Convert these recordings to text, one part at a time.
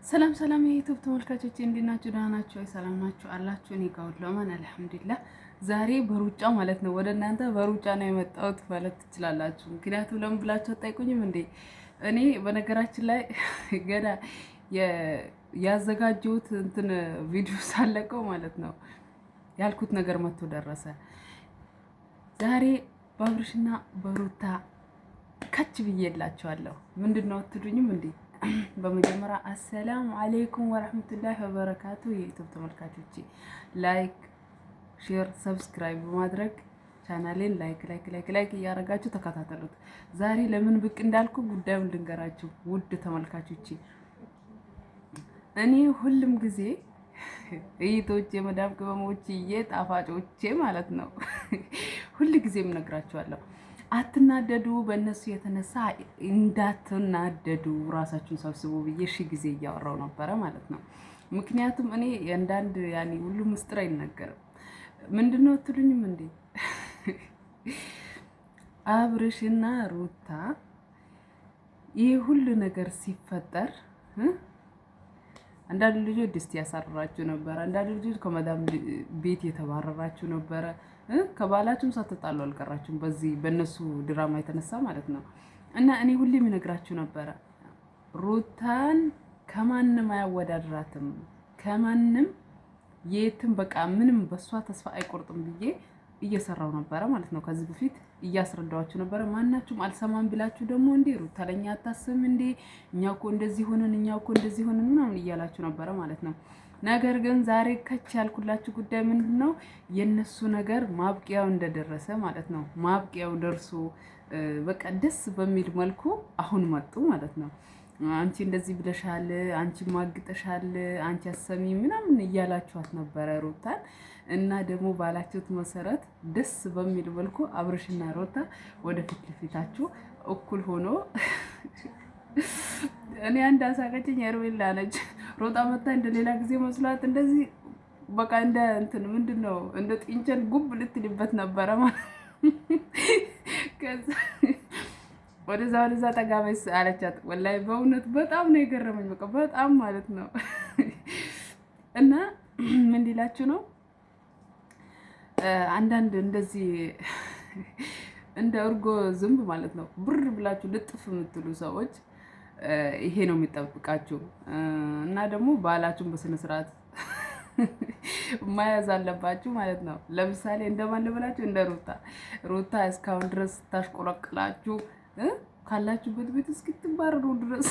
ሰላም ሰላም የዩቲዩብ ተመልካቾች እንዴት ናችሁ? ደህና ናችሁ? ሰላም ናችሁ አላችሁ? እኔ ጋር ሁሉ አማን አልሐምዱሊላህ። ዛሬ በሩጫ ማለት ነው ወደ እናንተ በሩጫ ነው የመጣሁት ማለት ትችላላችሁ። ምክንያቱም ለምን ብላችሁ አትጠይቁኝም እንዴ? እኔ በነገራችን ላይ ገና ያዘጋጀሁት እንትን ቪዲዮ ሳለቀው ማለት ነው ያልኩት ነገር መጥቶ ደረሰ። ዛሬ በአብርሽና በሩታ ከች ብዬላችኋለሁ። ምንድን ነው አትሉኝም እንዴ? በመጀመሪያ አሰላሙ አለይኩም ወራህመቱላሂ ወበረካቱ። የዩቲዩብ ተመልካቾቼ ላይክ፣ ሼር፣ ሰብስክራይብ በማድረግ ቻናሌን ላይክ እያደረጋችሁ ተከታተሉት። ዛሬ ለምን ብቅ እንዳልኩ ጉዳዩን ልንገራችሁ ውድ ተመልካቾቼ። እኔ ሁሉም ጊዜ እይቶቼ መዳም ቅመሞችዬ ጣፋጮቼ ማለት ነው ሁሉ ጊዜም እነግራችኋለሁ አትናደዱ፣ በእነሱ የተነሳ እንዳትናደዱ ራሳችሁን ሰብስቡ ብዬ ጊዜ እያወራው ነበረ ማለት ነው። ምክንያቱም እኔ አንዳንድ ያኔ ሁሉ ምስጢር አይነገርም። ምንድነው አትሉኝም እንዴ? አብርሽና ሩታ ይህ ሁሉ ነገር ሲፈጠር አንዳንድ ልጆች ድስት ያሳረራችሁ ነበረ፣ አንዳንድ ልጆች ከመዳም ቤት የተባረራችሁ ነበረ። ከባላችሁም ሳትጣሉ አልቀራችሁም በዚህ በእነሱ ድራማ የተነሳ ማለት ነው። እና እኔ ሁሌም እነግራችሁ ነበረ ሩታን ከማንም አያወዳድራትም፣ ከማንም የትም በቃ ምንም በእሷ ተስፋ አይቆርጥም ብዬ እየሰራው ነበረ ማለት ነው። ከዚህ በፊት እያስረዳዋችሁ ነበረ። ማናችሁም አልሰማም ብላችሁ ደግሞ እንዴ ሩታ ለኛ አታስብም እንዴ? እኛ እኮ እንደዚህ ሆነን ምናምን እያላችሁ ነበረ ማለት ነው። ነገር ግን ዛሬ ከች ያልኩላችሁ ጉዳይ ምንድን ነው? የነሱ ነገር ማብቂያው እንደደረሰ ማለት ነው። ማብቂያው ደርሶ በቃ ደስ በሚል መልኩ አሁን መጡ ማለት ነው። አንቺ እንደዚህ ብለሻል፣ አንቺ ማግጠሻል፣ አንቺ አሰሚ ምናምን እያላችኋት ነበረ ሩታን እና ደግሞ ባላችሁት መሰረት ደስ በሚል መልኩ አብርሽና ሩታ ወደ ፊት ለፊታችሁ እኩል ሆኖ እኔ አንድ አሳቀችኝ። ሄርሜላ ነች ሮጣ መታ እንደሌላ ጊዜ መስሏት እንደዚህ በቃ እንደ እንትን ምንድነው እንደ ጥንቸል ጉብ ልትልበት ነበረ ማለት ከዛ ወደዛ ጠጋበስ አለቻት። ወላሂ በእውነት በጣም ነው የገረመኝ። በቃ በጣም ማለት ነው። እና ምን ሊላችሁ ነው አንዳንድ እንደዚህ እንደ እርጎ ዝንብ ማለት ነው ብር ብላችሁ ልጥፍ የምትሉ ሰዎች ይሄ ነው የሚጠብቃችሁ። እና ደግሞ ባላችሁን በስነ ስርዓት መያዝ አለባችሁ ማለት ነው። ለምሳሌ እንደማን ልበላችሁ? እንደ ሩታ እስካሁን ድረስ ታሽቆለቅላችሁ ካላችሁበት ቤት እስክትባረሩ ድረስ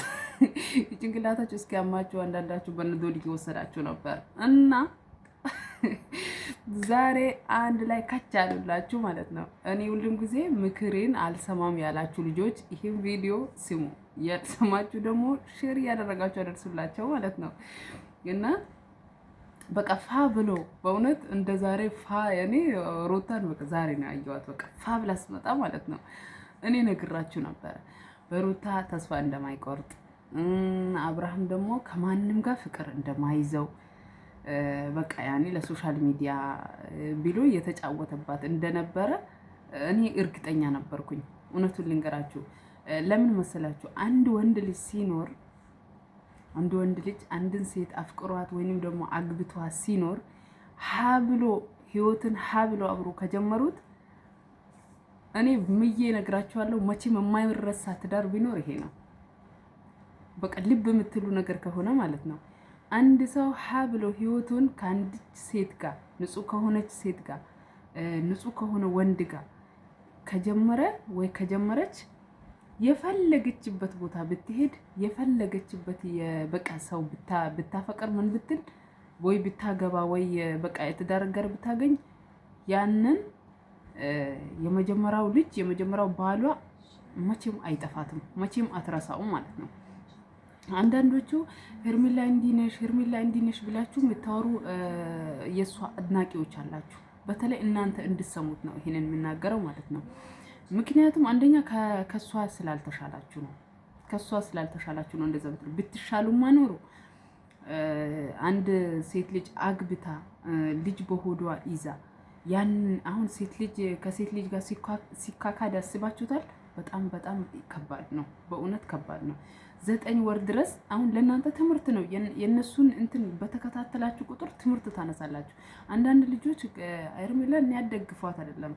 የጭንቅላታችሁ እስኪያማችሁ አንዳንዳችሁ በነዶድ እየወሰዳችሁ ነበር እና ዛሬ አንድ ላይ ከች አሉላችሁ ማለት ነው። እኔ ሁሉም ጊዜ ምክሬን አልሰማም ያላችሁ ልጆች ይህን ቪዲዮ ስሙ፣ ያልሰማችሁ ደግሞ ሼር እያደረጋችሁ አደርሱላቸው ማለት ነው። እና በቃ ፋ ብሎ በእውነት እንደ ዛሬ እኔ ሩታን በቃ ዛሬ ነው ያየኋት። በቃ ፋ ብላ ስመጣ ማለት ነው እኔ ነግራችሁ ነበረ በሩታ ተስፋ እንደማይቆርጥ አብርሃም ደግሞ ከማንም ጋር ፍቅር እንደማይዘው በቃ ያኔ ለሶሻል ሚዲያ ቢሎ እየተጫወተባት እንደነበረ እኔ እርግጠኛ ነበርኩኝ። እውነቱን ልንገራችሁ ለምን መሰላችሁ? አንድ ወንድ ልጅ አንድን ሴት አፍቅሯት ወይንም ደግሞ አግብቷት ሲኖር ሀብሎ ህይወትን ሀብሎ አብሮ ከጀመሩት እኔ ምዬ ነግራችኋለሁ መቼም የማይረሳ ትዳር ቢኖር ይሄ ነው። በቃ ልብ የምትሉ ነገር ከሆነ ማለት ነው። አንድ ሰው ሀብሎ ህይወቱን ከአንድ ሴት ጋር ንጹህ ከሆነች ሴት ጋር ንጹህ ከሆነ ወንድ ጋር ከጀመረ ወይ ከጀመረች የፈለገችበት ቦታ ብትሄድ የፈለገችበት የበቃ ሰው ብታፈቅር ምን ብትል ወይ ብታገባ ወይ በቃ የትዳር ጋር ብታገኝ ያንን የመጀመሪያው ባሏ መቼም አይጠፋትም፣ መቼም አትረሳውም ማለት ነው። አንዳንዶቹ ሄርሜላ እንዲነሽ ብላችሁ የምታወሩ የእሷ አድናቂዎች አላችሁ። በተለይ እናንተ እንድሰሙት ነው ይሄንን የምናገረው ማለት ነው። ምክንያቱም አንደኛ ከሷ ስላልተሻላችሁ ነው እንደዛ ብትሻሉማ ኖሮ አንድ ሴት ልጅ አግብታ ልጅ በሆዷ ይዛ ያንን አሁን ከሴት ልጅ ጋር ሲካካድ ያስባችሁታል? በጣም ከባድ ነው፣ በእውነት ከባድ ነው። 9 ወር ድረስ አሁን ለእናንተ ትምህርት ነው። የእነሱን እንትን በተከታተላችሁ ቁጥር ትምህርት ታነሳላችሁ። አንዳንድ ልጆች ሄርሜላን ያደግፏት አይደለም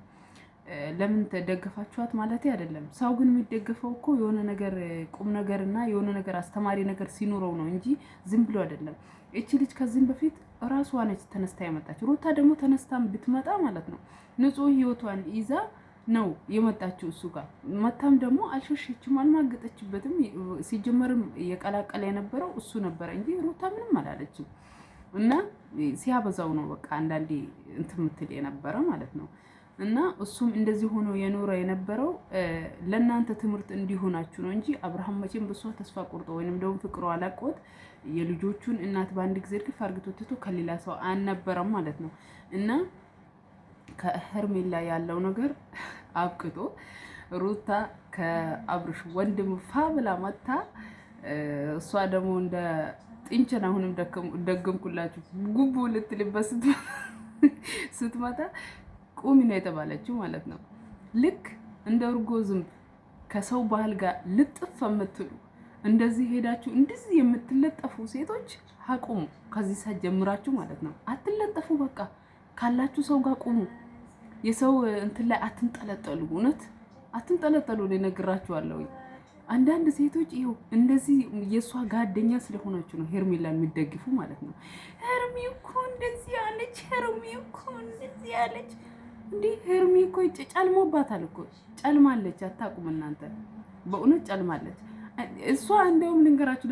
ለምን ተደገፋችኋት ማለት አይደለም። ሰው ግን የሚደገፈው እኮ የሆነ ነገር ቁም ነገር እና የሆነ ነገር አስተማሪ ነገር ሲኖረው ነው እንጂ ዝም ብሎ አይደለም። እቺ ልጅ ከዚህም በፊት ራሷ ነች ተነስታ ያመጣች። ሩታ ደግሞ ተነስታም ብትመጣ ማለት ነው ንጹህ ህይወቷን ይዛ ነው የመጣችው እሱ ጋር። መታም ደግሞ አልሸሸችም፣ አልማገጠችበትም። ሲጀመርም የቀላቀለ የነበረው እሱ ነበረ እንጂ ሩታ ምንም አላለችም። እና ሲያበዛው ነው በቃ አንዳንዴ እንትን ምትል የነበረ ማለት ነው። እና እሱም እንደዚህ ሆኖ የኖረ የነበረው ለእናንተ ትምህርት እንዲሆናችሁ ነው እንጂ አብርሃም መቼም በሷ ተስፋ ቆርጦ ወይንም ደግሞ ፍቅሩ አላቆት የልጆቹን እናት በአንድ ጊዜ እርግፍ አርግቶ ትቶ ከሌላ ሰው አልነበረም ማለት ነው። እና ከሄርሜላ ያለው ነገር አብቅቶ ሩታ ከአብርሽ ወንድም ፋብላ መታ እሷ ደግሞ እንደ ጥንቸን አሁንም ደገምኩላችሁ ጉቡ ልትልበት ስትመጣ ቁሚ ነው የተባለችው ማለት ነው። ልክ እንደ እርጎ ዝንብ ከሰው ባህል ጋር ልጥፍ የምትሉ እንደዚህ ሄዳችሁ እንደዚህ የምትለጠፉ ሴቶች አቁሙ። ከዚህ ሰዓት ጀምራችሁ ማለት ነው አትለጠፉ። በቃ ካላችሁ ሰው ጋር ቁሙ። የሰው እንትን ላይ አትንጠለጠሉ። እውነት አትንጠለጠሉ። እኔ እነግራችኋለሁ። አንዳንድ ሴቶች ይኸው እንደዚህ የእሷ ጓደኛ ስለሆናችሁ ነው ሄርሜላ የሚደግፉ ማለት ነው። ሄርሚ እኮ እንደዚህ አለች፣ ሄርሚ እኮ እንደዚህ አለች። እንዴ ሄርሚ እኮ ጨልሞባታል እኮ ጨልማለች። አታውቁም እናንተ በእውነት ጨልማለች። እሷ እንደውም ልንገራችሁ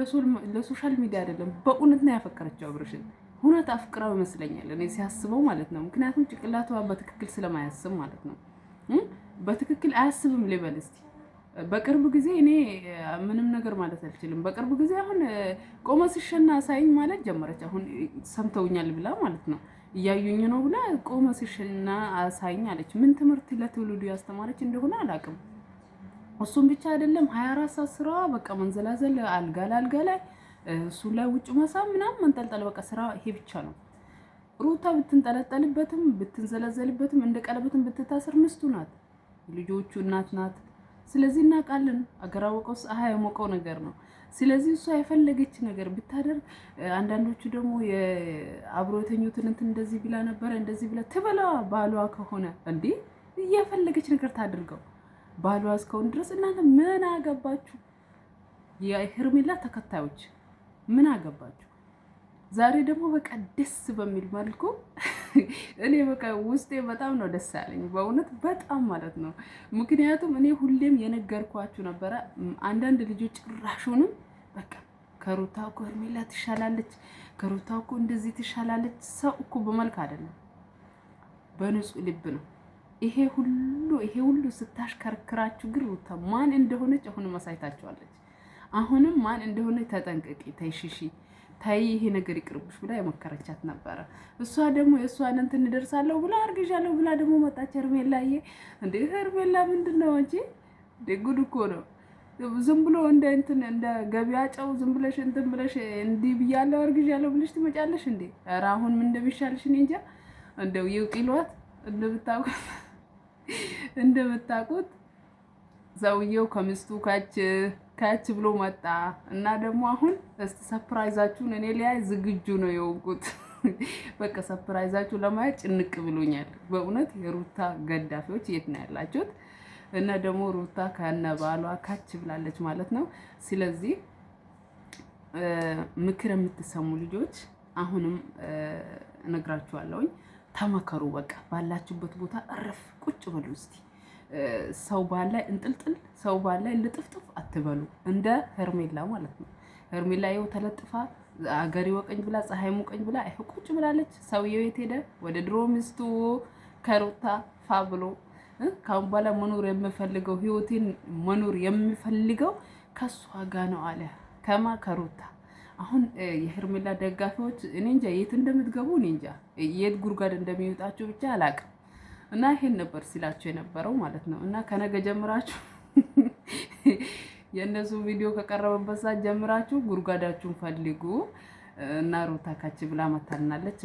ለሶሻል ሚዲያ አይደለም በእውነት ነው ያፈቀረችው አብርሽን። እውነት አፍቅራው ይመስለኛል እኔ ሲያስበው ማለት ነው። ምክንያቱም ጭቅላቷ በትክክል ስለማያስብ ማለት ነው። በትክክል አያስብም ልበል እስቲ። በቅርብ ጊዜ እኔ ምንም ነገር ማለት አልችልም። በቅርብ ጊዜ አሁን ቆመ ሲሸና ሳይኝ ማለት ጀመረች። አሁን ሰምተውኛል ብላ ማለት ነው እያዩኝ ነው ብላ ቆመ ሲሸና ሳይኝ አለች። ምን ትምህርት ለትውልዱ ያስተማረች እንደሆነ አላውቅም። እሱም ብቻ አይደለም 24 ሰዓት ስራዋ በቃ መንዘላዘል፣ አልጋ ለአልጋ ላይ እሱ ላይ ውጭ መሳም ምናምን መንጠልጠል፣ በቃ ስራ ይሄ ብቻ ነው። ሩታ ብትንጠለጠልበትም ብትንዘለዘልበትም እንደ ቀለበትም ብትታሰር ምስቱ ናት፣ ልጆቹ እናት ናት። ስለዚህ እናውቃለን። አገር አወቀው ፀሐይ የሞቀው ነገር ነው። ስለዚህ እሷ የፈለገች ነገር ብታደርግ፣ አንዳንዶቹ ደግሞ የአብሮ የተኙትን እንትን እንደዚህ ብላ ነበረ እንደዚህ ብላ ትበላ። ባሏ ከሆነ እንዴ እየፈለገች ነገር ታድርገው። ባሏ እስከሆነ ድረስ እናንተ ምን አገባችሁ? የሄርሜላ ተከታዮች ምን አገባችሁ? ዛሬ ደግሞ በቃ ደስ በሚል መልኩ እኔ በቃ ውስጤ በጣም ነው ደስ ያለኝ በእውነት በጣም ማለት ነው። ምክንያቱም እኔ ሁሌም የነገርኳችሁ ነበረ። አንዳንድ ልጆች ጭራሹንም በቃ ከሩታ እኮ ሄርሜላ ትሻላለች፣ ከሩታ እኮ እንደዚህ ትሻላለች። ሰው እኮ በመልክ አይደለም በንጹህ ልብ ነው። ይሄ ሁሉ ስታሽከርክራችሁ ግን ሩታ ማን እንደሆነች አሁንም አሳይታችኋለች። አሁንም ማን እንደሆነች ተጠንቀቂ፣ ተይሽሺ ታይ ይሄ ነገር ይቅርብሽ ብላ የመከረቻት ነበረ። እሷ ደግሞ የእሷን እንትን እንደርሳለሁ ብላ አርግዣለሁ ብላ ደግሞ መጣች። ሄርሜላዬ እንደ ሄርሜላ ምንድን ነው እንጂ ጉድ እኮ ነው። ዝም ብሎ እንደ እንትን እንደ ገበያ ጨው ዝም ብለሽ እንትን ብለሽ እንዲህ ብያለሁ አርግዣለሁ ብለሽ ትመጫለሽ እንዴ? ኧረ አሁን ምን እንደሚሻልሽ እኔ እንጃ። እንደው ይውቂሏት እንደምታውቁት ሰውየው ከሚስቱ ካች ብሎ መጣ እና ደግሞ አሁን እስቲ ሰርፕራይዛችሁን እኔ ላይ ዝግጁ ነው የወንኩት። በቃ ሰርፕራይዛችሁ ለማየት ጭንቅ ብሎኛል በእውነት። የሩታ ገዳፊዎች የት ነው ያላችሁት? እና ደግሞ ሩታ ከነ ባሏ ካች ብላለች ማለት ነው። ስለዚህ ምክር የምትሰሙ ልጆች አሁንም እነግራችኋለሁኝ፣ ተመከሩ። በቃ ባላችሁበት ቦታ እረፍ ቁጭ በሉ እስቲ። ሰው ባል ላይ እንጥልጥል፣ ሰው ባል ላይ ልጥፍጥፍ አትበሉ። እንደ ሄርሜላ ማለት ነው። ሄርሜላ ይኸው ተለጥፋ አገር ይወቀኝ ብላ ፀሐይ ሙቀኝ ብላ ይኸው ቁጭ ብላለች። ሰውየው የት ሄደ? ወደ ድሮ ሚስቱ ከሩታ ፋ ብሎ ካሁን በኋላ መኖር የምፈልገው ህይወቴን መኖር የምፈልገው ከሷ ጋር ነው አለ። ከሩታ አሁን የሄርሜላ ደጋፊዎች እኔ እንጃ የት እንደምትገቡ እኔ እንጃ፣ የት ጉድጓድ እንደሚወጣችሁ ብቻ አላውቅም። እና ይሄን ነበር ሲላችሁ የነበረው ማለት ነው። እና ከነገ ጀምራችሁ የእነሱ ቪዲዮ ከቀረበበት ሰዓት ጀምራችሁ ጉድጓዳችሁን ፈልጉ። እና ሩታ ካች ብላ መታልናለች።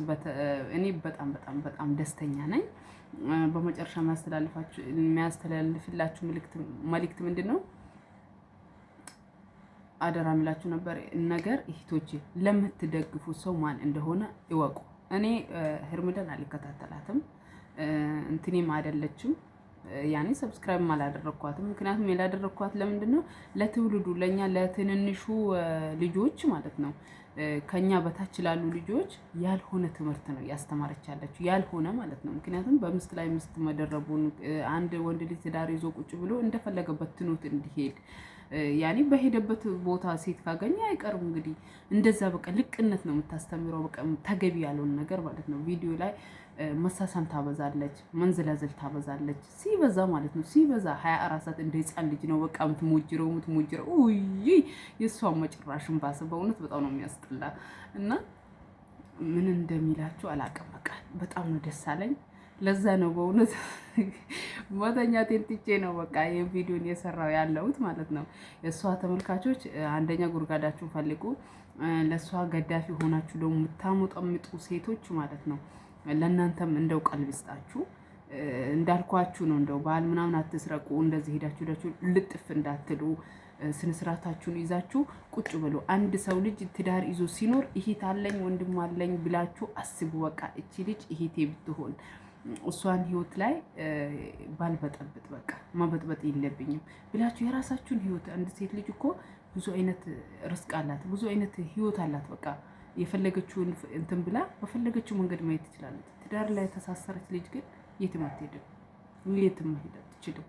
እኔ በጣም በጣም በጣም ደስተኛ ነኝ። በመጨረሻ የሚያስተላልፍላችሁ መልእክት ምንድን ነው? አደራ ምላችሁ ነበር ነገር እህቶቼ፣ ለምትደግፉት ሰው ማን እንደሆነ ይወቁ። እኔ ሄርሜላን አልከታተላትም፣ እንትኔም አይደለችም። ያኔ ሰብስክራይብ አላደረኳትም። ምክንያቱም ያላደረኳት ለምንድን ነው? ለትውልዱ ለኛ ለትንንሹ ልጆች ማለት ነው ከኛ በታች ላሉ ልጆች ያልሆነ ትምህርት ነው ያስተማረች ያለችው፣ ያልሆነ ማለት ነው። ምክንያቱም በምስት ላይ ምስት መደረቡን አንድ ወንድ ልጅ ትዳር ይዞ ቁጭ ብሎ እንደፈለገበት ትኖት እንዲሄድ ያኔ በሄደበት ቦታ ሴት ካገኘ አይቀርም እንግዲህ እንደዛ በቃ ልቅነት ነው የምታስተምረው። በቃ ተገቢ ያለውን ነገር ማለት ነው። ቪዲዮ ላይ መሳሳም ታበዛለች፣ መንዘላዘል ታበዛለች፣ ሲበዛ ማለት ነው። ሲበዛ 24 ሰዓት እንደ ህፃን ልጅ ነው በቃ የምትሞጅረው። ውይ የእሷን መጨራሽን ባሰ። በእውነት በጣም ነው የሚያስጠላ እና ምን እንደሚላችሁ አላውቅም። በቃ በጣም ነው ደስ አለኝ። ለዛ ነው በእውነት መተኛቴን ትቼ ነው በቃ ይሄን ቪዲዮን የሰራው ያለሁት ማለት ነው። የእሷ ተመልካቾች አንደኛ ጉርጋዳችሁን ፈልጉ። ለእሷ ገዳፊ ሆናችሁ ደግሞ የምታሙጠምጡ ሴቶች ማለት ነው ለእናንተም እንደው ቀልብ ይስጣችሁ። እንዳልኳችሁ ነው። እንደው ባል ምናምን አትስረቁ። እንደዚህ ሄዳችሁ ልጥፍ እንዳትሉ፣ ስነስርዓታችሁን ይዛችሁ ቁጭ ብሎ አንድ ሰው ልጅ ትዳር ይዞ ሲኖር እህት አለኝ ወንድም አለኝ ብላችሁ አስቡ። በቃ እቺ ልጅ እህቴ ብትሆን እሷን ህይወት ላይ ባልበጠብጥ በቃ መበጥበጥ የለብኝም ብላችሁ የራሳችሁን ህይወት። አንድ ሴት ልጅ እኮ ብዙ አይነት ርስቅ አላት፣ ብዙ አይነት ህይወት አላት። በቃ የፈለገችውን እንትን ብላ በፈለገችው መንገድ ማየት ትችላለች። ትዳር ላይ የተሳሰረች ልጅ ግን የትም አትሄድም፣ የትም መሄድ አትችልም።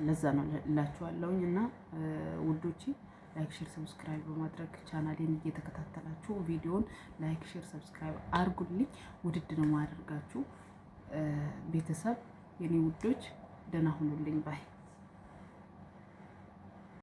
ለዛ ነው እላችኋለሁኝ። እና ውዶቼ ላይክ፣ ሼር፣ ሰብስክራይብ በማድረግ ቻናሌን እየተከታተላችሁ ቪዲዮን ላይክ፣ ሼር፣ ሰብስክራይብ አርጉልኝ። ውድድ ነው ማድረጋችሁ ቤተሰብ የኔ ውዶች። ደህና ሁኑልኝ ባይ